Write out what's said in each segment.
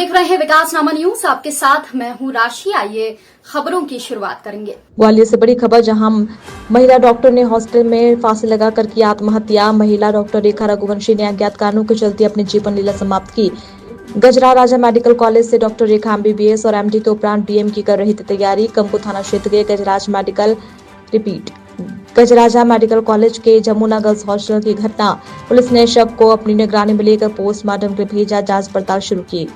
देख रहे हैं विकासनामा न्यूज, आपके साथ मैं हूं राशि। आइए खबरों की शुरुआत करेंगे। ग्वालियर से बड़ी खबर, जहां महिला डॉक्टर ने हॉस्टल में फांसी लगाकर की आत्महत्या। महिला डॉक्टर रेखा रघुवंशी ने अज्ञात कारणों के चलते अपनी जीवन लीला समाप्त की। गजरा राजा मेडिकल कॉलेज से डॉक्टर रेखा एमबीबीएस और एमडी के उपरांत डीएम की कर रही थी तैयारी। कमकु थाना क्षेत्र के गजराजा मेडिकल कॉलेज के जमुना गर्ल्स हॉस्टल की घटना। पुलिस ने शव को अपनी निगरानी में लेकर पोस्टमार्टम के लिए भेजा। जांच पड़ताल शुरू की।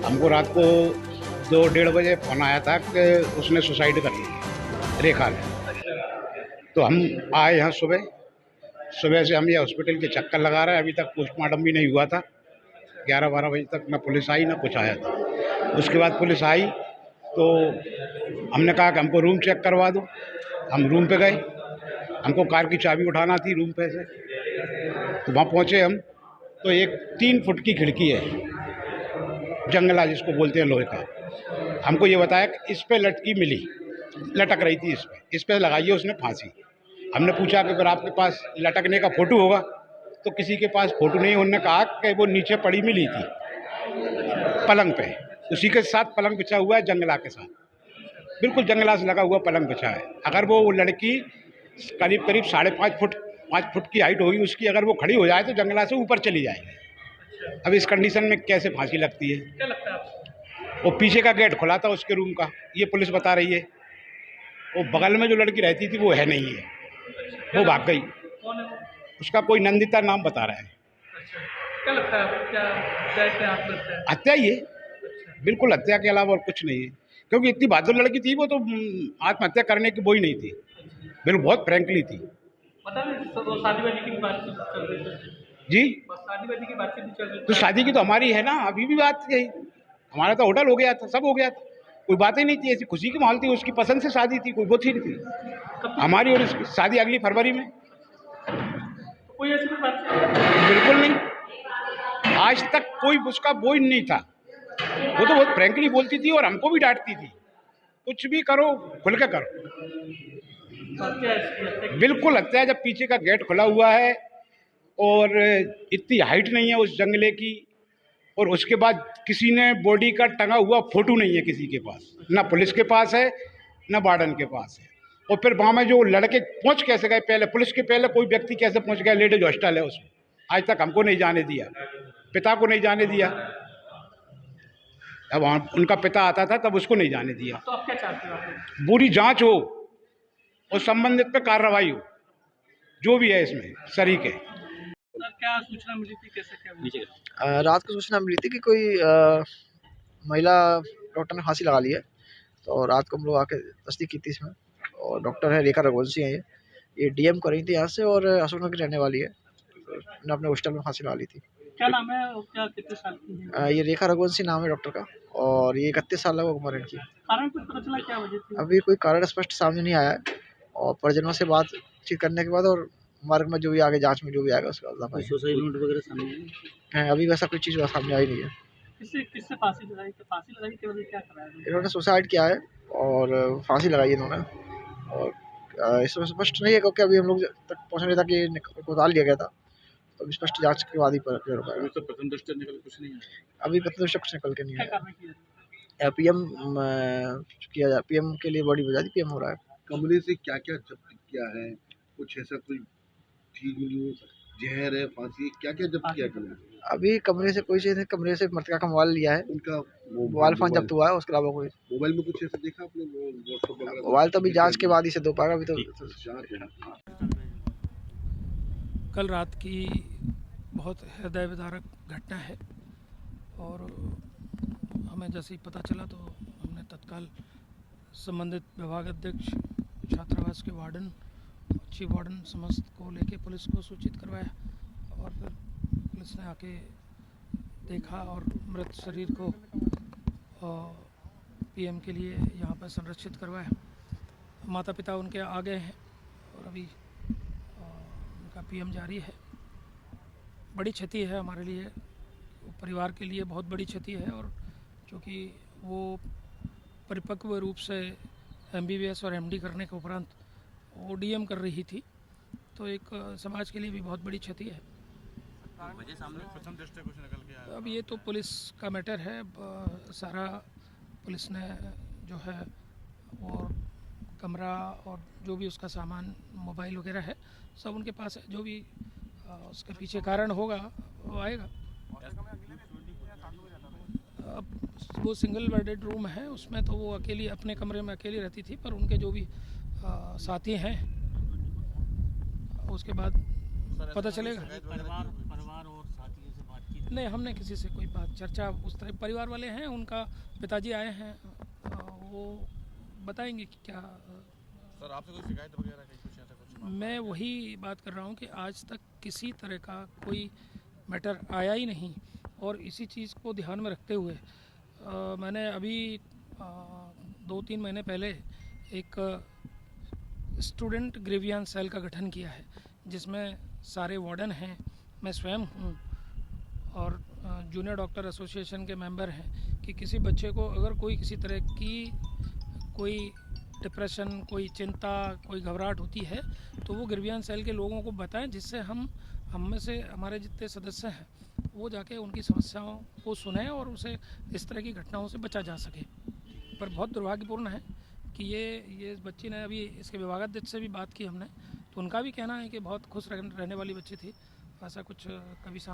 हमको रात को 2-1:30 बजे फोन आया था कि उसने सुसाइड कर ली, रेखा ने। तो हम आए यहाँ सुबह से हम ये हॉस्पिटल के चक्कर लगा रहे हैं। अभी तक पोस्टमार्टम भी नहीं हुआ था। 11-12 बजे तक ना पुलिस आई ना कुछ आया था। उसके बाद पुलिस आई तो हमने कहा कि हमको रूम चेक करवा दो। हम रूम पे गए, हमको कार की चाबी उठाना थी रूम पे से। तो वहाँ पहुँचे हम तो एक 3 फुट की खिड़की है, जंगला जिसको बोलते हैं लोहे का। हमको ये बताया कि इस पे लटकी मिली, लटक रही थी इस पे लगाइए उसने फांसी। हमने पूछा कि अगर आपके पास लटकने का फोटो होगा, तो किसी के पास फोटो नहीं। उन्होंने कहा कि वो नीचे पड़ी मिली थी पलंग पे, उसी के साथ पलंग बिछा हुआ है, जंगला के साथ बिल्कुल जंगला से लगा हुआ पलंग बिछा है। अगर वो लड़की करीब 5.5 फुट की हाइट होगी उसकी, अगर वो खड़ी हो जाए तो जंगला से ऊपर चली जाएगी। अब इस कंडीशन में कैसे फांसी लगती है? क्या लगता है आपको? वो पीछे का गेट खुला था उसके रूम का, ये पुलिस बता रही है। वो बगल में जो लड़की रहती थी वो है नहीं है, वो भाग गई। कौन है वो? उसका कोई नंदिता नाम बता रहा है। अच्छा, क्या लगता है आपको? क्या कैसे आत्महत्या है? हत्या ही है, बिल्कुल हत्या के अलावा और कुछ नहीं है। क्योंकि इतनी बहादुर लड़की थी वो, तो आत्महत्या करने की बोई नहीं थी, बिल्कुल बहुत फ्रैंकली थी। पता नहीं वो शादी-वादी की बातचीत चल रही थी। जी, बस शादी-वादी की बातचीत भी चल रही तो थी। शादी की तो हमारी है ना, अभी भी बात यही। हमारा तो होटल हो गया था, सब हो गया था, कोई बात ही नहीं थी। ऐसी खुशी की माहौल थी, उसकी पसंद से शादी थी, कोई वो थी नहीं थी। हमारी और इसकी शादी अगली फरवरी में। तो कोई ऐसी कोई बातचीत? बिल्कुल नहीं, आज तक कोई उसका बोई नहीं था। वो तो बहुत फ्रैंकली बोलती थी और हमको भी डांटती थी, कुछ भी करो खुल के करो। हत्या है? बिल्कुल हत्या है, जब पीछे का गेट खुला हुआ है और इतनी हाइट नहीं है उस जंगले की, और उसके बाद किसी ने बॉडी का टंगा हुआ फोटो नहीं है किसी के पास, ना पुलिस के पास है ना वार्डन के पास है। और फिर वहाँ में जो लड़के पहुँच कैसे गए, पहले पुलिस के पहले कोई व्यक्ति कैसे पहुँच गया? लेडीज हॉस्टल है उसमें, आज तक हमको नहीं जाने दिया, पिता को नहीं जाने दिया। अब वहाँ उनका पिता आता था तब उसको नहीं जाने दिया। तो आप क्या चाहते हो? आप पूरी जांच हो और संबंधित पे कार्रवाई हो, जो भी है इसमें शरीक है। सर, क्या सूचना मिली थी? कैसे क्या हुआ? रात को सूचना मिली थी कि कोई महिला डॉक्टर ने फांसी लगा ली है। तो रात को हम लोग आके तस्दीक की थी इसमें, और डॉक्टर है रेखा रघुवंशी है। ये डीएम कर रही थी यहाँ से और अशोकनगर की रहने वाली है। ने अपने हॉस्टल में फांसी लगा ली थी। क्या नाम है और क्या कितने साल की है? ये रेखा रघुवंशी नाम है डॉक्टर का, और ये 31 साल उम्र है इनकी। कारण कुछ पता चला? क्या वजह थी? अभी कोई कारण स्पष्ट सामने नहीं आया है, और परिजनों से बातचीत करने के बाद और मार्ग में जो भी आगे जांच में जो भी आएगा उसका सुसाइड नोट वगैरह सामने है। अभी वैसा कोई चीज़ सामने आई नहीं है। किससे फांसी लगाई? तो फांसी लगाई के वजह क्या कराया? इन्होंने सुसाइड किया है और फांसी लगाई इन्होंने, और इसमें स्पष्ट नहीं है क्योंकि अभी हम लोग तक पहुँचने तक ये उतार लिया गया था। तो अभी स्पष्ट जांच के बाद ही क्लियर हो पाएगा। तो प्रथम दृष्टया निकल कुछ नहीं है। अभी प्रथम दृष्टया कुछ निकल के नहीं क्या है। कार्रवाई की? पीएम किया जा, पीएम के लिए बॉडी बजा दी, पीएम हो रहा है। कमरे से क्या क्या जब्त किया है? कुछ ऐसा कोई चीज मिली हो, जहर है, फांसी, क्या क्या जब्त किया कमरे से? अभी कमरे से कोई चीज़ नहीं, कमरे से मृतका का मोबाइल लिया है, उनका मोबाइल फोन जब्त हुआ है। उसके अलावा कोई मोबाइल में कुछ ऐसा देखा आपने? व्हाट्सएप वगैरह मोबाइल तो अभी जांच के बाद ही से दो पाएगा। अभी तो जांच है। कल रात की बहुत हृदय विदारक घटना है, और हमें जैसे ही पता चला तो हमने तत्काल संबंधित विभाग अध्यक्ष, छात्रावास के वार्डन, चीफ वार्डन समस्त को लेके पुलिस को सूचित करवाया, और फिर पुलिस ने आके देखा और मृत शरीर को पीएम के लिए यहाँ पर संरक्षित करवाया। माता पिता उनके आ गए हैं और अभी उनका पीएम जारी है। बड़ी क्षति है हमारे लिए, परिवार के लिए बहुत बड़ी क्षति है, और क्योंकि वो परिपक्व रूप से एमबीबीएस और एमडी करने के उपरांत ओडीएम कर रही थी, तो एक समाज के लिए भी बहुत बड़ी क्षति है। अब ये तो पुलिस का मैटर है। सारा पुलिस ने जो है और कमरा और जो भी उसका सामान मोबाइल वगैरह है सब उनके पास है। जो भी उसके पीछे कारण होगा वो आएगा। अब वो सिंगल बेडेड रूम है, उसमें तो वो अकेली अपने कमरे में अकेली रहती थी, पर उनके जो भी साथी हैं उसके बाद पता चलेगा। परिवार और साथियों से बातचीत नहीं, हमने किसी से कोई बात चर्चा उस तरह। परिवार वाले हैं, उनका पिताजी आए हैं, वो बताएंगे कि क्या। सर आपसे कोई शिकायत वगैरह कुछ ऐसा कुछ? मैं वही बात कर रहा हूँ कि आज तक किसी तरह का कोई मैटर आया ही नहीं, और इसी चीज़ को ध्यान में रखते हुए मैंने अभी 2-3 महीने पहले एक स्टूडेंट ग्रीवियंस सेल का गठन किया है, जिसमें सारे वार्डन हैं, मैं स्वयं हूँ और जूनियर डॉक्टर एसोसिएशन के मेंबर हैं कि किसी बच्चे को अगर कोई किसी तरह की कोई डिप्रेशन, कोई चिंता, कोई घबराहट होती है तो वो ग्रीवियंस सेल के लोगों को बताएं, जिससे हम में से हमारे जितने सदस्य हैं वो जाके उनकी समस्याओं को सुने और उसे इस तरह की घटनाओं से बचा जा सके। पर बहुत दुर्भाग्यपूर्ण है कि ये बच्ची ने, अभी इसके विभागाध्यक्ष से भी बात की हमने, तो उनका भी कहना है कि बहुत खुश रहने वाली बच्ची थी, ऐसा कुछ कभी